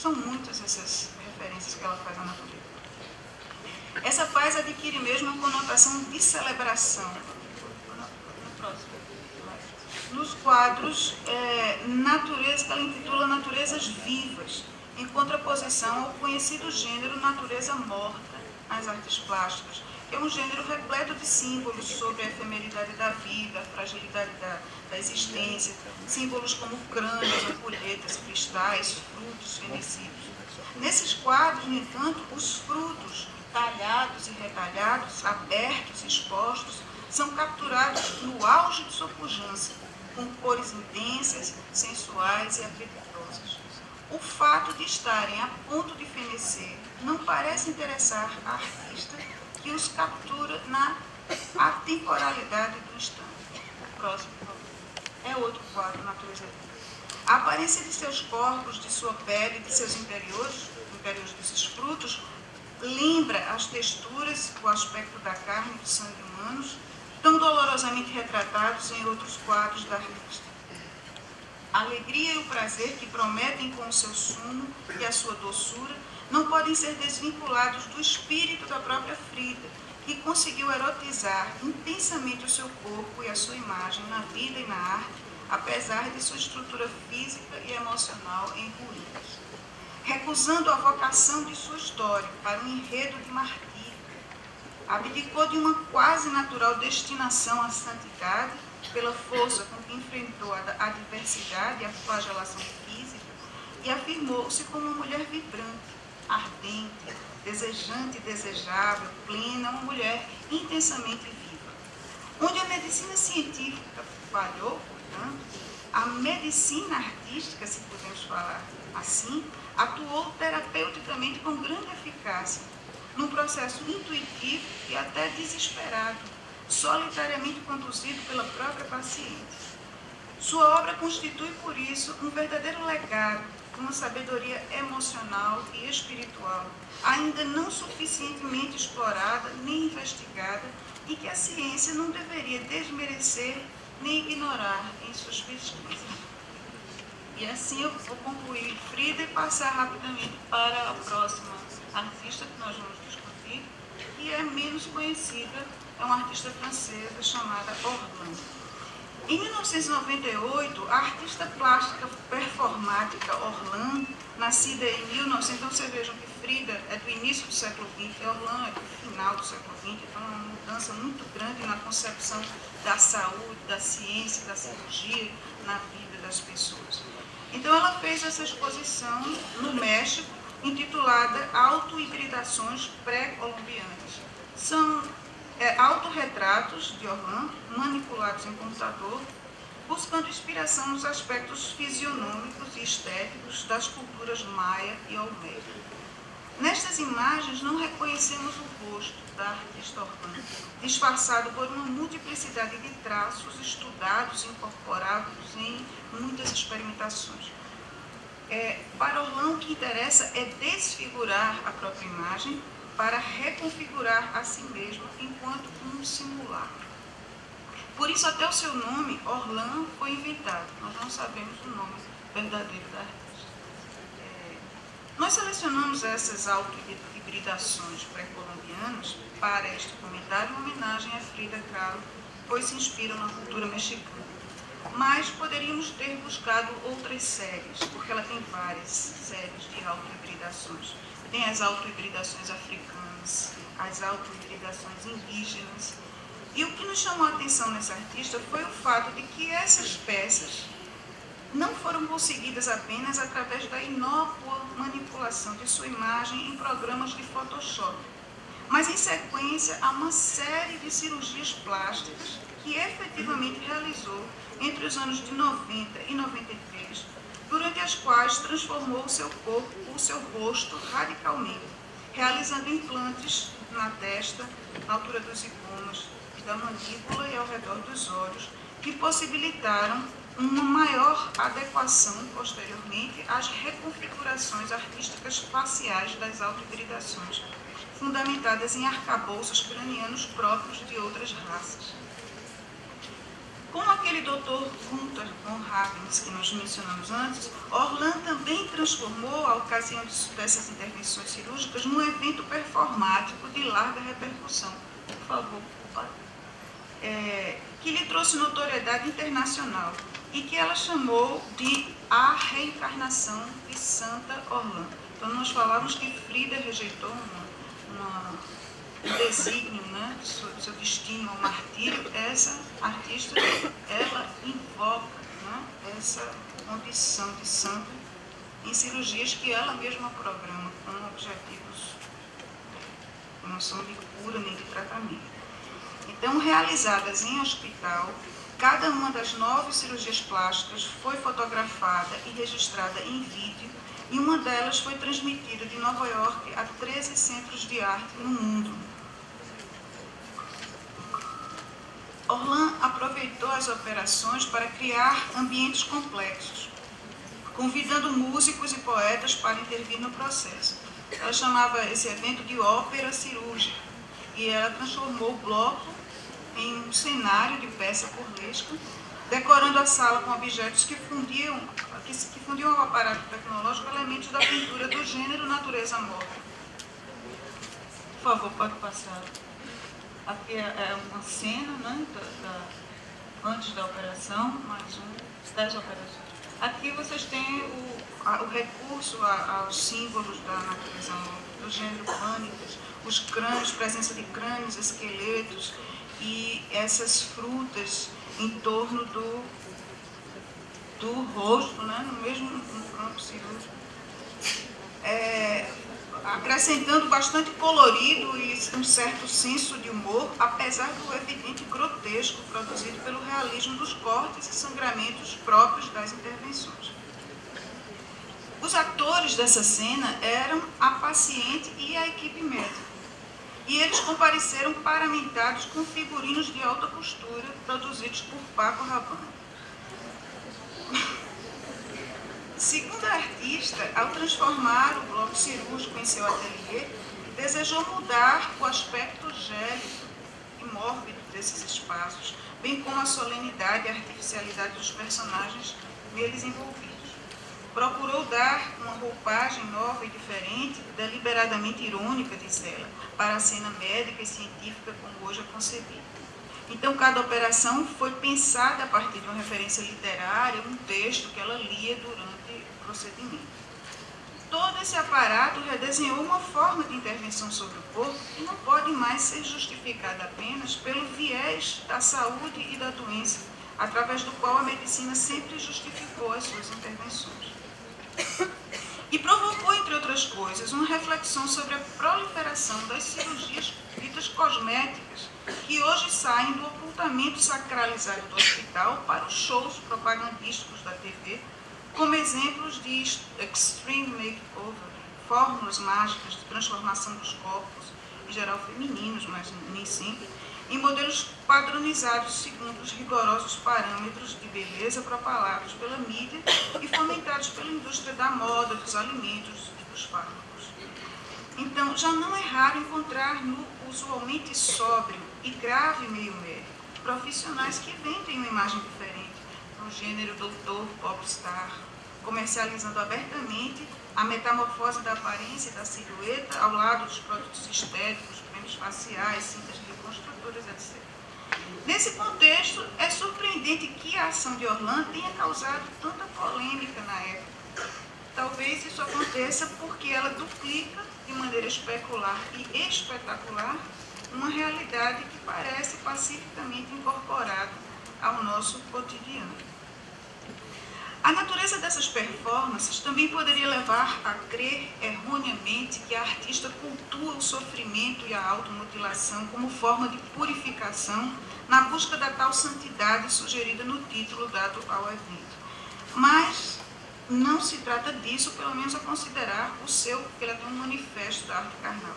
São muitas essas referências que ela faz à natureza. Essa paz adquire mesmo uma conotação de celebração. Nos quadros, natureza, que ela intitula Naturezas Vivas, em contraposição ao conhecido gênero Natureza Morta nas artes plásticas, que é um gênero repleto de símbolos sobre a efemeridade da vida, a fragilidade da existência, símbolos como crânios, ampulhetas, cristais, frutos fenecidos. Nesses quadros, no entanto, os frutos talhados e retalhados, abertos e expostos, são capturados no auge de sua pujança, com cores intensas, sensuais e apetitosas. O fato de estarem a ponto de fenecer não parece interessar a artista, que os captura na atemporalidade do instante. O próximo, por favor. É outro quadro, Natureza Viva. A aparência de seus corpos, de sua pele, de seus interiores desses frutos, lembra as texturas, o aspecto da carne e do sangue humanos, tão dolorosamente retratados em outros quadros da artista. A alegria e o prazer que prometem com o seu sumo e a sua doçura não podem ser desvinculados do espírito da própria Frida, que conseguiu erotizar intensamente o seu corpo e a sua imagem na vida e na arte, apesar de sua estrutura física e emocional em ruínas. Recusando a vocação de sua história para um enredo de martírio, abdicou de uma quase natural destinação à santidade pela força com que enfrentou a adversidade e a flagelação física e afirmou-se como uma mulher vibrante, ardente, desejante e desejável, plena, uma mulher intensamente viva. Onde a medicina científica falhou, portanto, a medicina artística, se podemos falar assim, atuou terapeuticamente com grande eficácia, num processo intuitivo e até desesperado, solitariamente conduzido pela própria paciente. Sua obra constitui, por isso, um verdadeiro legado, uma sabedoria emocional e espiritual, ainda não suficientemente explorada nem investigada e que a ciência não deveria desmerecer nem ignorar em suas pesquisas. E assim eu vou concluir Frida e passar rapidamente para a próxima artista que nós vamos discutir, que é menos conhecida, é uma artista francesa chamada Orlan. Em 1998, a artista plástica performática Orlan, nascida em 1900, então vocês vejam que Frida é do início do século XX, e Orlan é do final do século XX, então é uma mudança muito grande na concepção da saúde, da ciência, da cirurgia na vida das pessoas. Então ela fez essa exposição no México, intitulada Autohibridações Pré-Colombianas. São autorretratos de Orlan, manipulados em computador, buscando inspiração nos aspectos fisionômicos e estéticos das culturas maia e olmeca. Nestas imagens não reconhecemos o rosto da artista Orlan, disfarçado por uma multiplicidade de traços estudados e incorporados em muitas experimentações. Para Orlan, o que interessa é desfigurar a própria imagem para reconfigurar a si mesmo enquanto um simulacro. Por isso, até o seu nome, Orlan, foi inventado. Nós não sabemos o nome verdadeiro da artista. Nós selecionamos essas autohibridações pré-colombianas para este comentário em homenagem a Frida Kahlo, pois se inspiram na cultura mexicana. Mas poderíamos ter buscado outras séries, porque ela tem várias séries de autohibridações. Tem as autohibridações africanas, as autohibridações indígenas. E o que nos chamou a atenção nessa artista foi o fato de que essas peças não foram conseguidas apenas através da inócua manipulação de sua imagem em programas de Photoshop, mas em sequência a uma série de cirurgias plásticas que efetivamente realizou entre os anos de 90 e 93, durante as quais transformou o seu corpo, o seu rosto radicalmente, realizando implantes na testa, na altura dos zigomas, da mandíbula e ao redor dos olhos, que possibilitaram uma maior adequação posteriormente às reconfigurações artísticas faciais das autohibridações, fundamentadas em arcabouços cranianos próprios de outras raças. Como aquele Dr. Gunther von Hagens que nós mencionamos antes, Orlan também transformou a ocasião dessas intervenções cirúrgicas num evento performático de larga repercussão. Por favor, que lhe trouxe notoriedade internacional e que ela chamou de a reencarnação de Santa Orlã. Então, nós falamos que Frida rejeitou um desígnio, né, do seu destino ao martírio. Essa artista, ela invoca, né, essa condição de santo em cirurgias que ela mesma programa com objetivos que não são de cura nem de tratamento. Então, realizadas em hospital, cada uma das 9 cirurgias plásticas foi fotografada e registrada em vídeo, e uma delas foi transmitida de Nova York a 13 centros de arte no mundo. Orlã aproveitou as operações para criar ambientes complexos, convidando músicos e poetas para intervir no processo. Ela chamava esse evento de ópera cirúrgica, e ela transformou o bloco em um cenário de peça burlesca, decorando a sala com objetos que fundiam ao aparato tecnológico elementos da pintura do gênero natureza morta. Por favor, pode passar. Aqui é uma cena, né, antes da operação, mais das operações. Aqui vocês têm o recurso aos símbolos da natureza morta, do gênero pânicos, os crânios, presença de crânios, esqueletos e essas frutas em torno do rosto, né, no mesmo campo cirúrgico, acrescentando bastante colorido e um certo senso de humor, apesar do evidente grotesco produzido pelo realismo dos cortes e sangramentos próprios das intervenções. Os atores dessa cena eram a paciente e a equipe médica, e eles compareceram paramentados com figurinos de alta costura produzidos por Paco Rabanne. Segundo a artista, ao transformar o bloco cirúrgico em seu ateliê, desejou mudar o aspecto gélido e mórbido desses espaços, bem como a solenidade e a artificialidade dos personagens neles envolvidos. Procurou dar uma roupagem nova e diferente, deliberadamente irônica, diz ela, para a cena médica e científica como hoje é concebida. Então, cada operação foi pensada a partir de uma referência literária, um texto que ela lia durante o procedimento. Todo esse aparato redesenhou uma forma de intervenção sobre o corpo que não pode mais ser justificada apenas pelo viés da saúde e da doença, através do qual a medicina sempre justificou as suas intervenções. E provocou, entre outras coisas, uma reflexão sobre a proliferação das cirurgias ditas cosméticas, que hoje saem do ocultamento sacralizado do hospital para os shows propagandísticos da TV, como exemplos de extreme makeover, fórmulas mágicas de transformação dos corpos, em geral femininos, mas nem sempre, em modelos padronizados segundo os rigorosos parâmetros de beleza propalados pela mídia e fomentados pela indústria da moda, dos alimentos e dos fármacos. Então, já não é raro encontrar no usualmente sóbrio e grave meio médico profissionais que vendem uma imagem diferente, no gênero doutor popstar, comercializando abertamente a metamorfose da aparência e da silhueta ao lado dos produtos estéticos, cremes faciais, cintas reconstrutoras, etc. Nesse contexto, é surpreendente que a ação de Orlã tenha causado tanta polêmica na época. Talvez isso aconteça porque ela duplica de maneira especular e espetacular uma realidade que parece pacificamente incorporada ao nosso cotidiano. A natureza dessas performances também poderia levar a crer erroneamente que a artista cultua o sofrimento e a automutilação como forma de purificação na busca da tal santidade sugerida no título dado ao evento. Mas não se trata disso, pelo menos a considerar que ela tem um manifesto da arte carnal.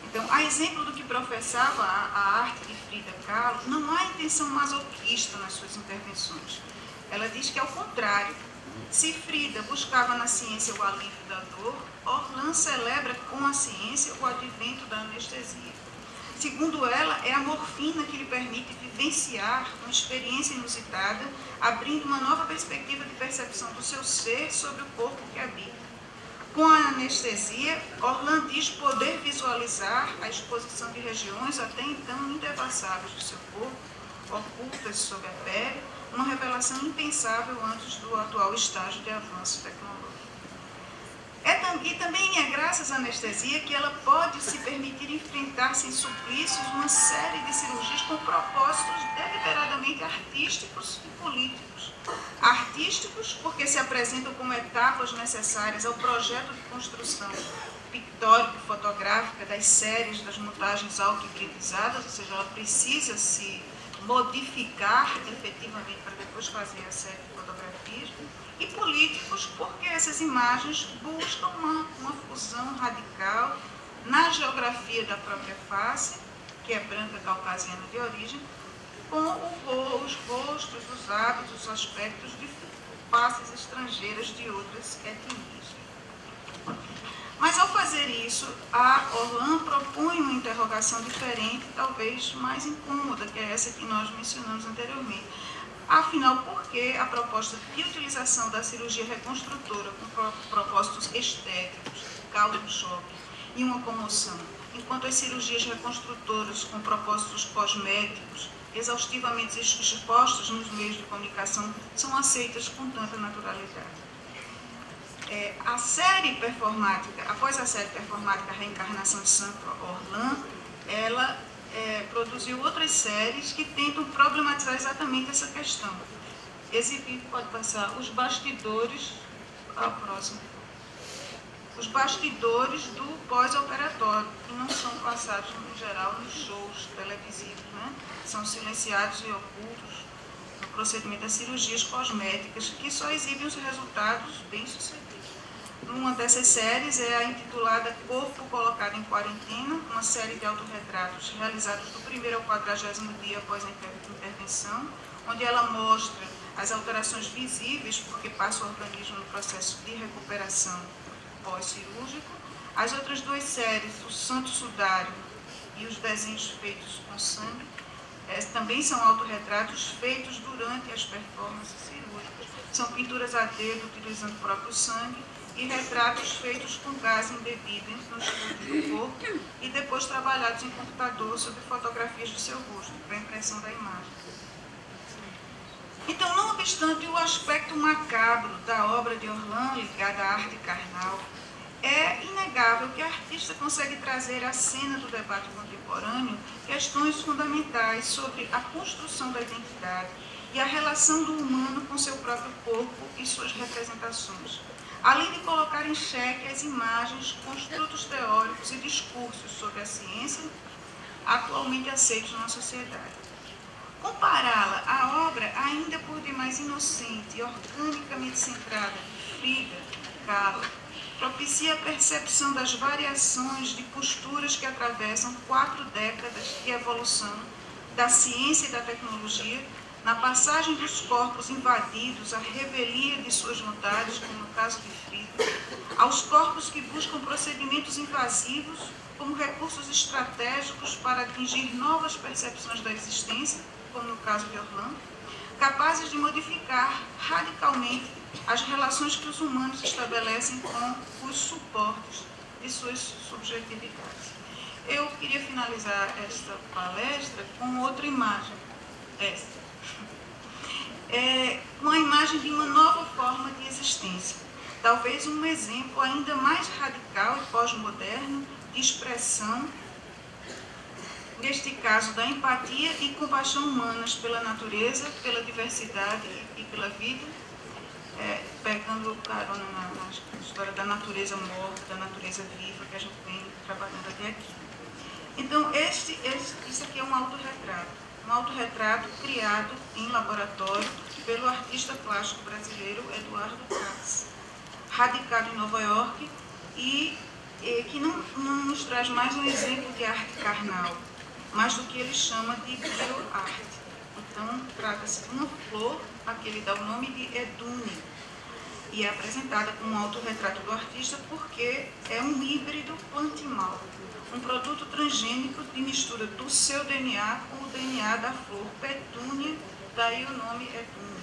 Então, a exemplo do que professava a arte de Frida Kahlo, não há intenção masoquista nas suas intervenções. Ela diz que, ao contrário, se Frida buscava na ciência o alívio da dor, Orlã celebra com a ciência o advento da anestesia. Segundo ela, é a morfina que lhe permite vivenciar uma experiência inusitada, abrindo uma nova perspectiva de percepção do seu ser sobre o corpo que habita. Com a anestesia, Orlan diz poder visualizar a exposição de regiões até então indevassáveis do seu corpo, ocultas sob a pele, uma revelação impensável antes do atual estágio de avanço tecnológico. E também é graças à anestesia que ela pode se permitir enfrentar sem suplícios uma série de cirurgias com propósitos deliberadamente artísticos e políticos. Artísticos porque se apresentam como etapas necessárias ao projeto de construção pictórico-fotográfica das séries das montagens auto-hibridizadas, ou seja, ela precisa se modificar efetivamente para depois fazer a série de fotografias, e políticos porque essas imagens buscam uma fusão radical na geografia da própria face, que é branca caucasiana de origem, com os rostos, os hábitos, os aspectos de faces estrangeiras de outras etnias. Mas ao fazer isso, a Orlan propõe uma interrogação diferente, talvez mais incômoda, que é essa que nós mencionamos anteriormente. Afinal, por que a proposta de utilização da cirurgia reconstrutora com propósitos estéticos, causa um choque e uma comoção, enquanto as cirurgias reconstrutoras com propósitos cosméticos, exaustivamente expostos nos meios de comunicação, são aceitas com tanta naturalidade? A série performática, após a série performática Reencarnação de Santo Orlan, ela produziu outras séries que tentam problematizar exatamente essa questão. Exibir, pode passar, os bastidores, a próxima, os bastidores do pós-operatório, que não são passados, em geral, nos shows televisivos, né? São silenciados e ocultos no procedimento das cirurgias cosméticas, que só exibem os resultados bem-sucedidos. Uma dessas séries é a intitulada Corpo Colocado em Quarentena, uma série de autorretratos realizados do 1º ao 40º dia após a intervenção, onde ela mostra as alterações visíveis, porque passa o organismo no processo de recuperação pós-cirúrgico. As outras duas séries, o Santo Sudário e os desenhos feitos com sangue, também são autorretratos feitos durante as performances cirúrgicas. São pinturas a dedo, utilizando o próprio sangue, e retratos feitos com gás embebido no estudo do corpo e depois trabalhados em computador sobre fotografias do seu rosto, para a impressão da imagem. Então, não obstante o aspecto macabro da obra de Orlan ligada à arte carnal, é inegável que a artista consegue trazer à cena do debate contemporâneo questões fundamentais sobre a construção da identidade e a relação do humano com seu próprio corpo e suas representações, além de colocar em xeque as imagens, construtos teóricos e discursos sobre a ciência atualmente aceitos na sociedade. Compará-la à obra ainda por demais inocente e organicamente centrada de Frida Kahlo propicia a percepção das variações de posturas que atravessam 4 décadas de evolução da ciência e da tecnologia, na passagem dos corpos invadidos à revelia de suas vontades, como no caso de Frida, aos corpos que buscam procedimentos invasivos como recursos estratégicos para atingir novas percepções da existência, como no caso de Orlan, capazes de modificar radicalmente as relações que os humanos estabelecem com os suportes de suas subjetividades. Eu queria finalizar esta palestra com outra imagem, esta. Com a imagem de uma nova forma de existência, talvez um exemplo ainda mais radical e pós-moderno de expressão, neste caso, da empatia e compaixão humanas pela natureza, pela diversidade e pela vida, pegando carona na história da natureza morta, da natureza viva, que a gente vem trabalhando até aqui. Então, isso aqui é um autorretrato criado em laboratório pelo artista plástico brasileiro Eduardo Katz, radicado em Nova York e que não nos traz mais um exemplo de arte carnal, mas do que ele chama de bioarte. Então, trata-se de uma flor a que ele dá o nome de Edune, e é apresentada como um autorretrato do artista porque é um híbrido plantimal, um produto transgênico de mistura do seu DNA com o DNA da flor Petúnia, daí o nome Edune.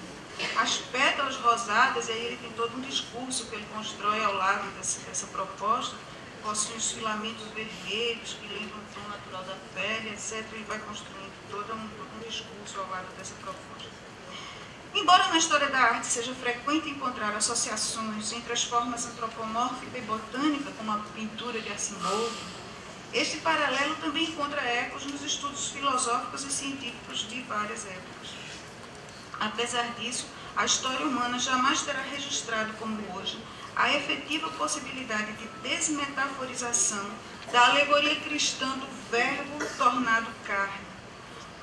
as pétalas rosadas, e aí ele tem todo um discurso que ele constrói ao lado dessa proposta, possuem os filamentos vermelhos que lembram o tom natural da pele, etc. Ele vai construindo todo um discurso ao lado dessa proposta. Embora na história da arte seja frequente encontrar associações entre as formas antropomórfica e botânica, como a pintura de Asimov, este paralelo também encontra ecos nos estudos filosóficos e científicos de várias épocas. Apesar disso, a história humana jamais terá registrado, como hoje, a efetiva possibilidade de desmetaforização da alegoria cristã do verbo tornado carne.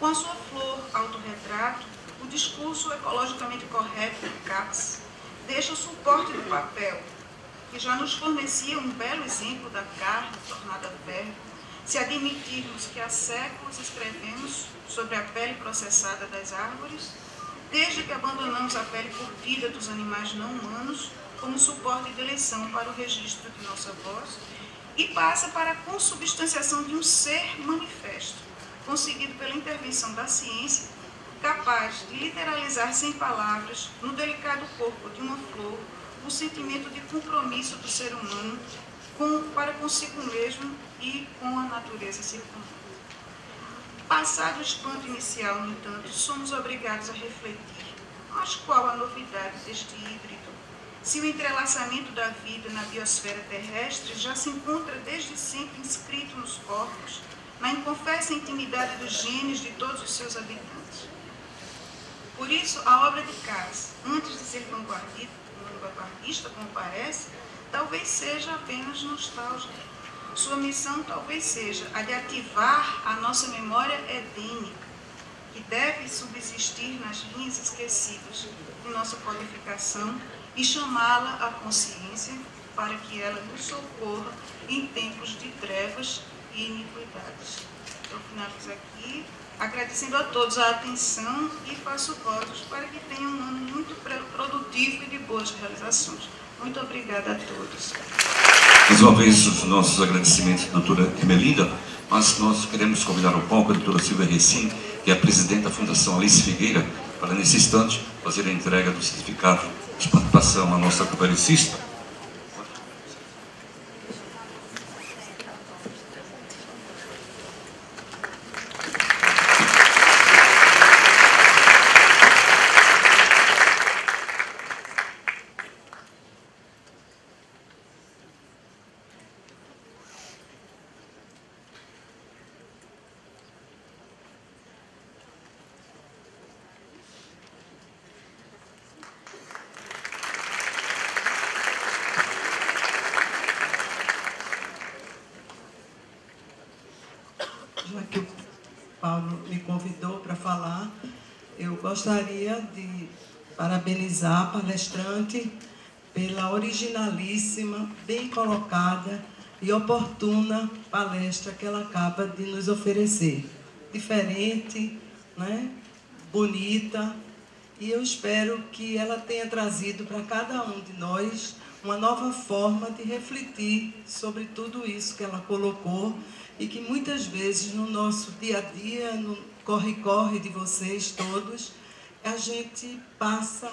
Com a sua flor autorretrato, o discurso ecologicamente correto do Capes deixa o suporte do papel, que já nos fornecia um belo exemplo da carne tornada verbo, se admitirmos que há séculos escrevemos sobre a pele processada das árvores, desde que abandonamos a pele curtida dos animais não humanos como suporte de eleição para o registro de nossa voz, e passa para a consubstanciação de um ser manifesto, conseguido pela intervenção da ciência, capaz de literalizar sem palavras, no delicado corpo de uma flor, o sentimento de compromisso do ser humano para consigo mesmo e com a natureza circundante. Passado o espanto inicial, no entanto, somos obrigados a refletir. Mas qual a novidade deste híbrido? Se o entrelaçamento da vida na biosfera terrestre já se encontra desde sempre inscrito nos corpos, na inconfessa intimidade dos genes de todos os seus habitantes. Por isso, a obra de Capes, antes de ser vanguardista, como parece, talvez seja apenas nostálgica. Sua missão talvez seja a de ativar a nossa memória edênica, que deve subsistir nas linhas esquecidas de nossa codificação e chamá-la à consciência para que ela nos socorra em tempos de trevas e iniquidades. Eu finalizo aqui, agradecendo a todos a atenção e faço votos para que tenham um ano muito produtivo e de boas realizações. Muito obrigada a todos. Mais uma vez, os nossos agradecimentos à doutora Emelinda, mas nós queremos convidar ao palco a doutora Silvia Recim, que é a presidente da Fundação Alice Figueira, para nesse instante fazer a entrega do certificado de participação à nossa conferencista. Já que o Paulo me convidou para falar, eu gostaria de parabenizar a palestrante pela originalíssima, bem colocada e oportuna palestra que ela acaba de nos oferecer. Diferente, né? Bonita, e eu espero que ela tenha trazido para cada um de nós uma nova forma de refletir sobre tudo isso que ela colocou e que muitas vezes no nosso dia a dia, no corre-corre de vocês todos, a gente passa